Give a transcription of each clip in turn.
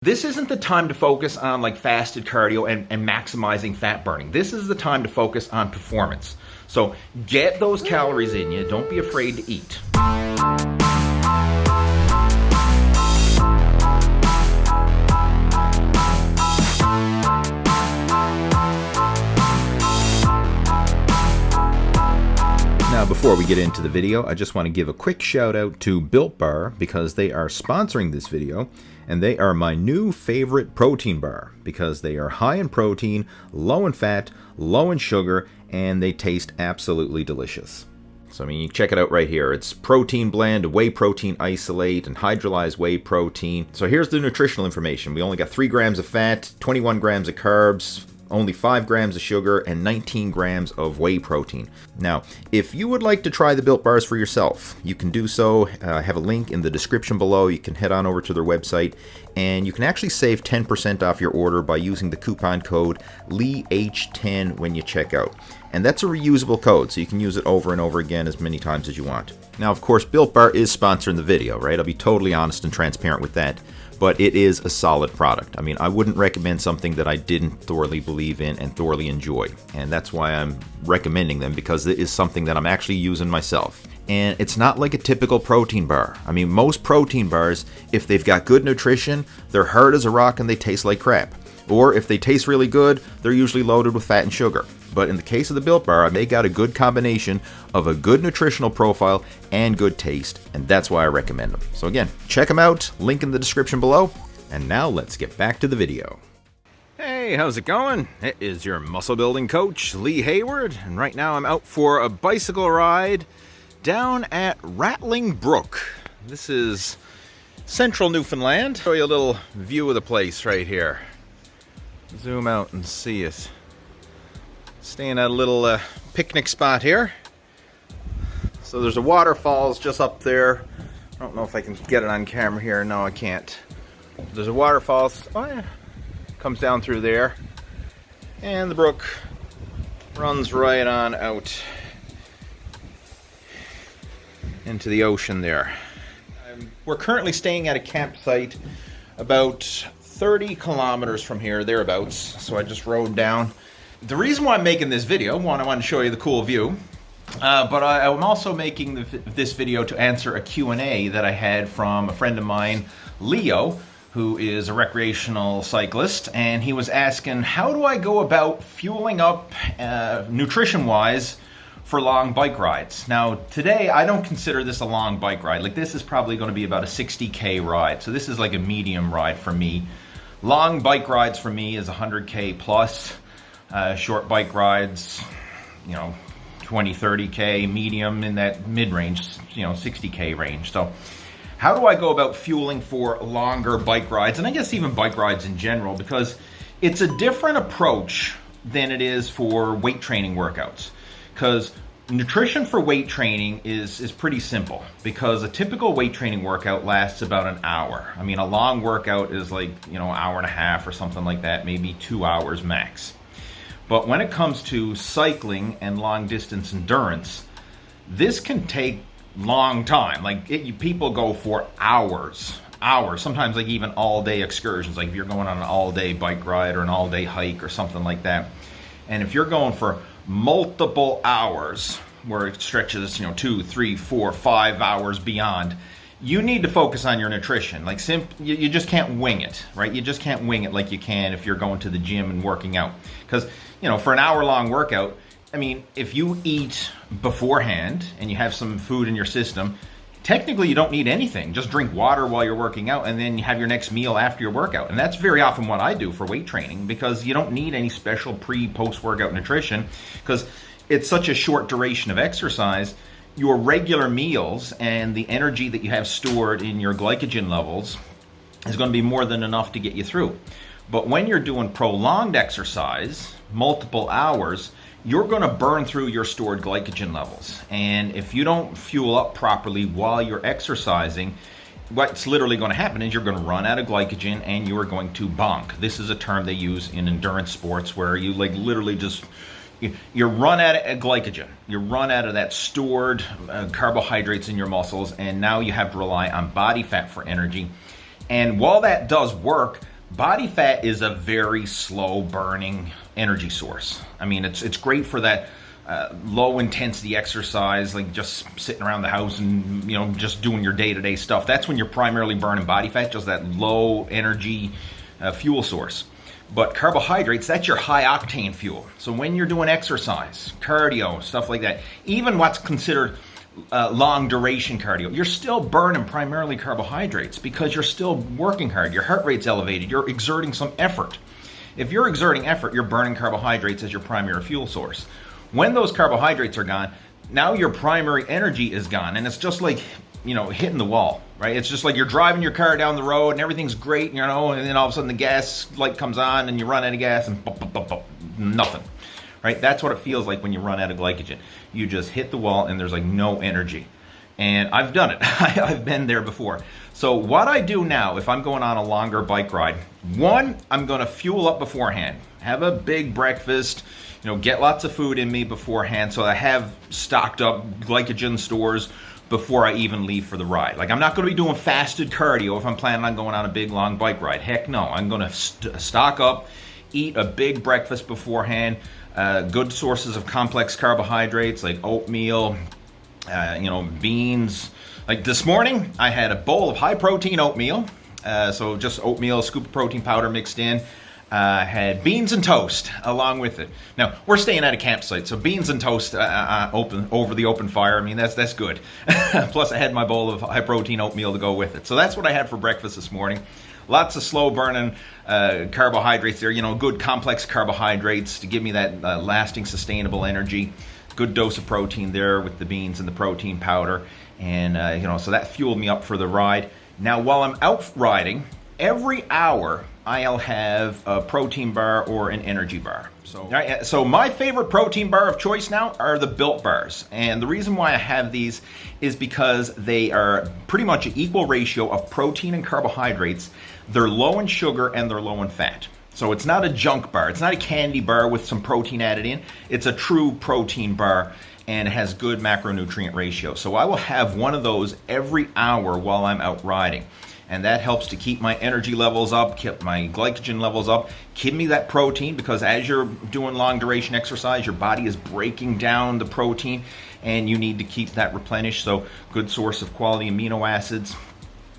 This isn't the time to focus on like fasted cardio and maximizing fat burning. This is the time to focus on performance. So get those calories in you. Don't be afraid to eat. Now, before we get into the video, I just want to give a quick shout out to Built Bar because they are sponsoring this video, and they are my new favorite protein bar because they are high in protein, low in fat, low in sugar, and they taste absolutely delicious. So, I mean, you check it out right here. It's protein blend, whey protein isolate, and hydrolyzed whey protein. So here's the nutritional information. We only got 3 grams of fat, 21 grams of carbs, only 5 grams of sugar, and 19 grams of whey protein. Now, if you would like to try the Built Bars for yourself, you can do so. I have a link in the description below. You can head on over to their website, and you can actually save 10% off your order by using the coupon code LEEH10 when you check out. And that's a reusable code, so you can use it over and over again as many times as you want. Now, of course, Built Bar is sponsoring the video, right? I'll be totally honest and transparent with that. But it is a solid product. I mean, I wouldn't recommend something that I didn't thoroughly believe in and thoroughly enjoy. And that's why I'm recommending them, because it is something that I'm actually using myself. And it's not like a typical protein bar. I mean, most protein bars, if they've got good nutrition, they're hard as a rock and they taste like crap. Or if they taste really good, they're usually loaded with fat and sugar. But in the case of the Built Bar, they got a good combination of a good nutritional profile and good taste, and that's why I recommend them. So again, check them out, link in the description below, and now let's get back to the video. Hey, how's it going? It is your muscle building coach, Lee Hayward, and right now I'm out for a bicycle ride down at Rattling Brook. This is central Newfoundland. Show you a little view of the place right here. Zoom out and see it. Staying at a little picnic spot here. So there's a waterfalls just up there. I don't know if I can get it on camera here. No, I can't. There's a waterfalls. Oh yeah, comes down through there, and the brook runs right on out into the ocean there. We're currently staying at a campsite about 30 kilometers from here, thereabouts. So I just rode down. The reason why I'm making this video, one, I want to show you the cool view, but I'm also making this video to answer a Q&A that I had from a friend of mine, Leo, who is a recreational cyclist, and he was asking, how do I go about fueling up nutrition-wise for long bike rides? Now, today, I don't consider this a long bike ride. Like, this is probably going to be about a 60K ride, so this is like a medium ride for me. Long bike rides for me is 100K plus. Short bike rides, 20, 30K, medium in that mid-range, 60K range. So how do I go about fueling for longer bike rides? And I guess even bike rides in general, because it's a different approach than it is for weight training workouts. Because nutrition for weight training is pretty simple, because a typical weight training workout lasts about an hour. I mean, a long workout is like, an hour and a half or something like that, maybe 2 hours max. But when it comes to cycling and long distance endurance, this can take long time. Like people go for hours, sometimes like even all day excursions. Like if you're going on an all day bike ride or an all day hike or something like that. And if you're going for multiple hours where it stretches, 2, 3, 4, 5 hours beyond, you need to focus on your nutrition. Like you just can't wing it, right? You just can't wing it like you can if you're going to the gym and working out. Because, for an hour-long workout, I mean, if you eat beforehand and you have some food in your system, technically you don't need anything. Just drink water while you're working out, and then you have your next meal after your workout. And that's very often what I do for weight training, because you don't need any special post-workout nutrition, because it's such a short duration of exercise. Your regular meals and the energy that you have stored in your glycogen levels is going to be more than enough to get you through. But when you're doing prolonged exercise, multiple hours, you're going to burn through your stored glycogen levels. And if you don't fuel up properly while you're exercising, what's literally going to happen is you're going to run out of glycogen and you are going to bonk. This is a term they use in endurance sports where you literally just you run out of glycogen. You run out of that stored carbohydrates in your muscles, and now you have to rely on body fat for energy. And while that does work, Body fat is a very slow burning energy source. I mean, it's great for that low intensity exercise, like just sitting around the house and just doing your day-to-day stuff. That's when you're primarily burning body fat, just that low energy fuel source. But carbohydrates, that's your high octane fuel. So when you're doing exercise, cardio, stuff like that, even what's considered long duration cardio, you're still burning primarily carbohydrates because you're still working hard. Your heart rate's elevated. You're exerting some effort. If you're exerting effort, you're burning carbohydrates as your primary fuel source. When those carbohydrates are gone, now your primary energy is gone. And it's just like, hitting the wall, right? It's just like you're driving your car down the road and everything's great, and then all of a sudden the gas light comes on and you run out of gas and nothing. Right? That's what it feels like when you run out of glycogen. You just hit the wall and there's like no energy. And I've done it. I've been there before. So what I do now, if I'm going on a longer bike ride, one, I'm going to fuel up beforehand. Have a big breakfast, get lots of food in me beforehand so I have stocked up glycogen stores before I even leave for the ride. Like, I'm not going to be doing fasted cardio if I'm planning on going on a big long bike ride. Heck no. I'm going to stock up, eat a big breakfast beforehand. Good sources of complex carbohydrates like oatmeal, beans. Like this morning, I had a bowl of high protein oatmeal. So just oatmeal, scoop of protein powder mixed in. Had beans and toast along with it. Now, we're staying at a campsite, so beans and toast over the open fire. I mean, that's good. Plus, I had my bowl of high protein oatmeal to go with it. So that's what I had for breakfast this morning. Lots of slow burning carbohydrates there, good complex carbohydrates to give me that lasting sustainable energy. Good dose of protein there with the beans and the protein powder. And, so that fueled me up for the ride. Now, while I'm out riding, every hour I'll have a protein bar or an energy bar. So my favorite protein bar of choice now are the Built bars. And the reason why I have these is because they are pretty much an equal ratio of protein and carbohydrates. They're low in sugar and they're low in fat. So it's not a junk bar. It's not a candy bar with some protein added in. It's a true protein bar and it has good macronutrient ratio. So I will have one of those every hour while I'm out riding. And that helps to keep my energy levels up, keep my glycogen levels up, give me that protein, because as you're doing long duration exercise, your body is breaking down the protein and you need to keep that replenished. So good source of quality amino acids.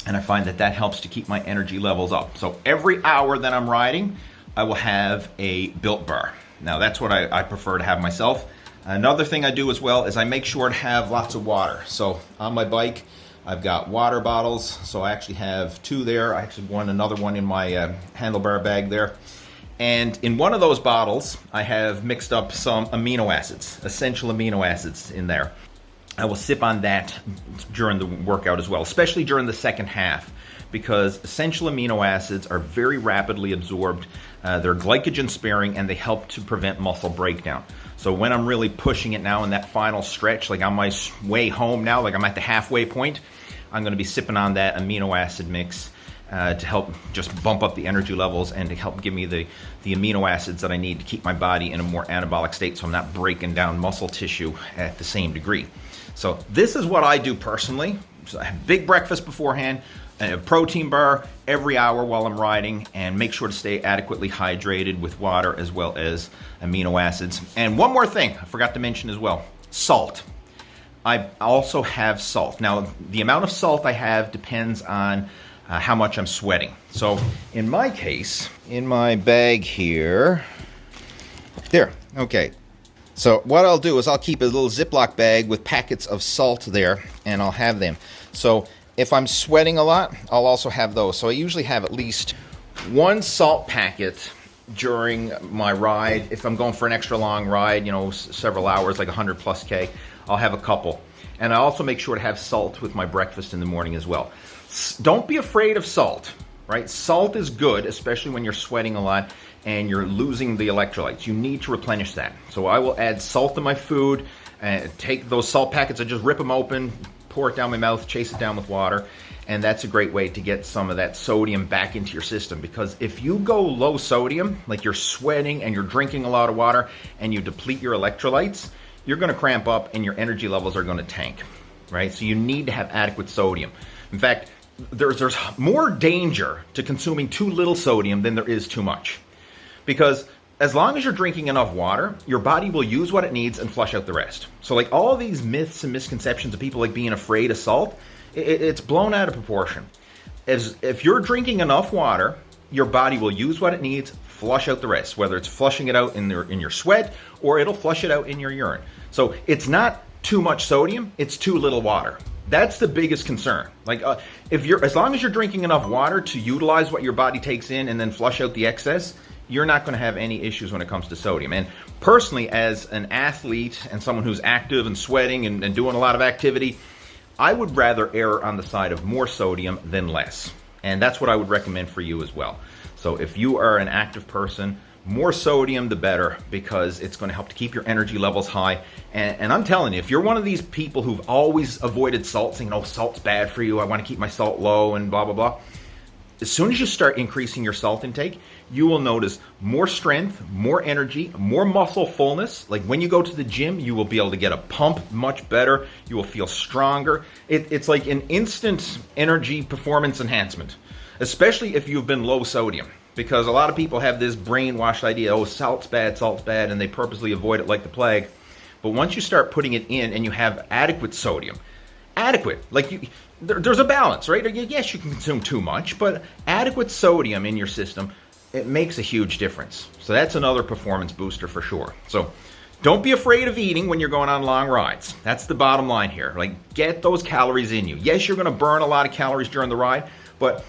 And I find that helps to keep my energy levels up. So every hour that I'm riding, I will have a Built bar. Now that's what I prefer to have myself. Another thing I do as well is I make sure to have lots of water. So on my bike, I've got water bottles, so I actually have two there. I actually another one in my handlebar bag there. And in one of those bottles, I have mixed up some amino acids, essential amino acids in there. I will sip on that during the workout as well, especially during the second half, because essential amino acids are very rapidly absorbed. They're glycogen sparing and they help to prevent muscle breakdown. So when I'm really pushing it now in that final stretch, like on my way home now, like I'm at the halfway point, I'm going to be sipping on that amino acid mix to help just bump up the energy levels and to help give me the amino acids that I need to keep my body in a more anabolic state so I'm not breaking down muscle tissue at the same degree. So this is what I do personally. So I have big breakfast beforehand, a protein bar every hour while I'm riding, and make sure to stay adequately hydrated with water as well as amino acids. And one more thing I forgot to mention as well, salt. I also have salt. Now, the amount of salt I have depends on how much I'm sweating. So in my case, in my bag here, there, okay. So what I'll do is I'll keep a little Ziploc bag with packets of salt there, and I'll have them. So if I'm sweating a lot, I'll also have those. So I usually have at least one salt packet during my ride. If I'm going for an extra long ride, several hours, like 100 plus K, I'll have a couple. And I also make sure to have salt with my breakfast in the morning as well. Don't be afraid of salt, right? Salt is good, especially when you're sweating a lot and you're losing the electrolytes. You need to replenish that. So I will add salt to my food, take those salt packets, I just rip them open, pour it down my mouth, chase it down with water, and that's a great way to get some of that sodium back into your system. Because if you go low sodium, like you're sweating and you're drinking a lot of water and you deplete your electrolytes, you're going to cramp up and your energy levels are going to tank, right? So you need to have adequate sodium. In fact, there's more danger to consuming too little sodium than there is too much. Because as long as you're drinking enough water, your body will use what it needs and flush out the rest. So like all these myths and misconceptions of people like being afraid of salt, it's blown out of proportion. If you're drinking enough water, your body will use what it needs, flush out the rest, whether it's flushing it out in your sweat or it'll flush it out in your urine. So it's not too much sodium, it's too little water. That's the biggest concern. Like as long as you're drinking enough water to utilize what your body takes in and then flush out the excess, you're not going to have any issues when it comes to sodium. And personally, as an athlete and someone who's active and sweating and doing a lot of activity, I would rather err on the side of more sodium than less. And that's what I would recommend for you as well. So if you are an active person, more sodium the better, because it's going to help to keep your energy levels high. And I'm telling you, if you're one of these people who've always avoided salt, saying, oh, salt's bad for you, I want to keep my salt low and blah, blah, blah. As soon as you start increasing your salt intake, you will notice more strength, more energy, more muscle fullness. Like when you go to the gym, you will be able to get a pump much better. You will feel stronger. It's like an instant energy performance enhancement, especially if you've been low sodium. Because a lot of people have this brainwashed idea, oh, salt's bad, and they purposely avoid it like the plague. But once you start putting it in and you have adequate sodium, there's a balance, right? Yes, you can consume too much, but adequate sodium in your system, it makes a huge difference. So that's another performance booster for sure. So don't be afraid of eating when you're going on long rides. That's the bottom line here. Like, get those calories in you. Yes, you're going to burn a lot of calories during the ride, but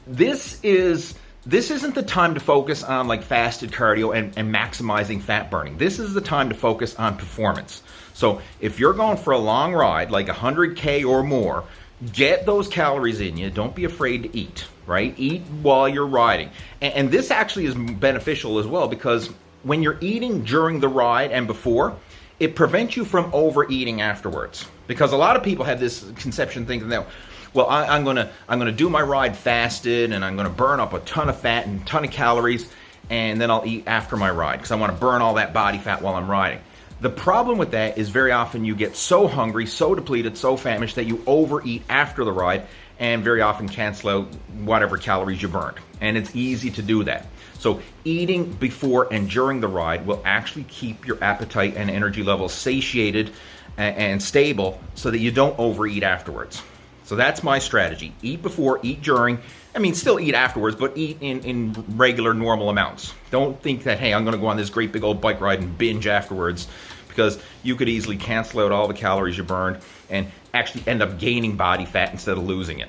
this isn't the time to focus on like fasted cardio and maximizing fat burning. This is the time to focus on performance. So if you're going for a long ride, like 100K or more, get those calories in you. Don't be afraid to eat, right? Eat while you're riding. And this actually is beneficial as well, because when you're eating during the ride and before, it prevents you from overeating afterwards. Because a lot of people have this conception thinking that, well, I'm gonna do my ride fasted and I'm gonna burn up a ton of fat and a ton of calories, and then I'll eat after my ride because I want to burn all that body fat while I'm riding. The problem with that is very often you get so hungry, so depleted, so famished that you overeat after the ride, and very often cancel out whatever calories you burned. And it's easy to do that. So eating before and during the ride will actually keep your appetite and energy levels satiated and stable so that you don't overeat afterwards. So that's my strategy. Eat before, eat during. I mean, still eat afterwards, but eat in regular, normal amounts. Don't think that, hey, I'm going to go on this great big old bike ride and binge afterwards, because you could easily cancel out all the calories you burned and actually end up gaining body fat instead of losing it.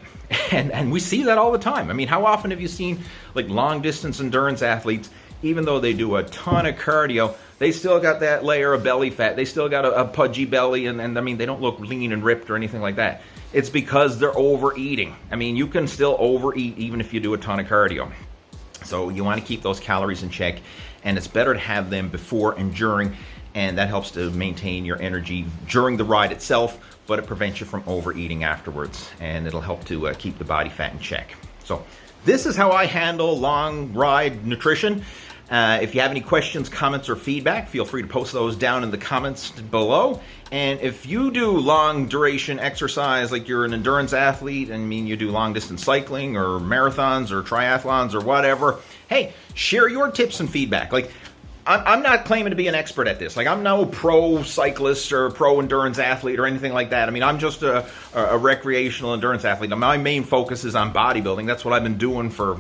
And we see that all the time. I mean, how often have you seen like long distance endurance athletes, even though they do a ton of cardio, they still got that layer of belly fat. They still got a pudgy belly, and I mean, they don't look lean and ripped or anything like that. It's because they're overeating. I mean, you can still overeat even if you do a ton of cardio. So you want to keep those calories in check, and it's better to have them before and during, and that helps to maintain your energy during the ride itself, but it prevents you from overeating afterwards, and it'll help to keep the body fat in check. So this is how I handle long ride nutrition. If you have any questions, comments, or feedback, feel free to post those down in the comments below. And if you do long duration exercise, like you're an endurance athlete, and I mean you do long distance cycling or marathons or triathlons or whatever, hey, share your tips and feedback. Like, I'm not claiming to be an expert at this. Like, I'm no pro cyclist or pro endurance athlete or anything like that. I mean, I'm just a recreational endurance athlete. My main focus is on bodybuilding. That's what I've been doing for,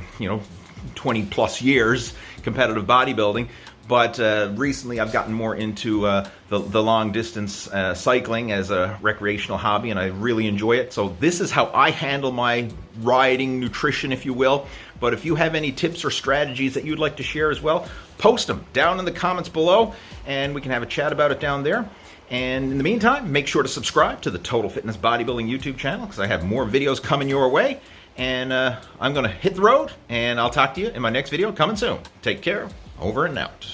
20 plus years, competitive bodybuilding. But recently I've gotten more into the long distance cycling as a recreational hobby, and I really enjoy it. So this is how I handle my riding nutrition, if you will. But if you have any tips or strategies that you'd like to share as well, post them down in the comments below, and we can have a chat about it down there. And in the meantime, make sure to subscribe to the Total Fitness Bodybuilding YouTube channel, because I have more videos coming your way. And I'm going to hit the road, and I'll talk to you in my next video coming soon. Take care. Over and out.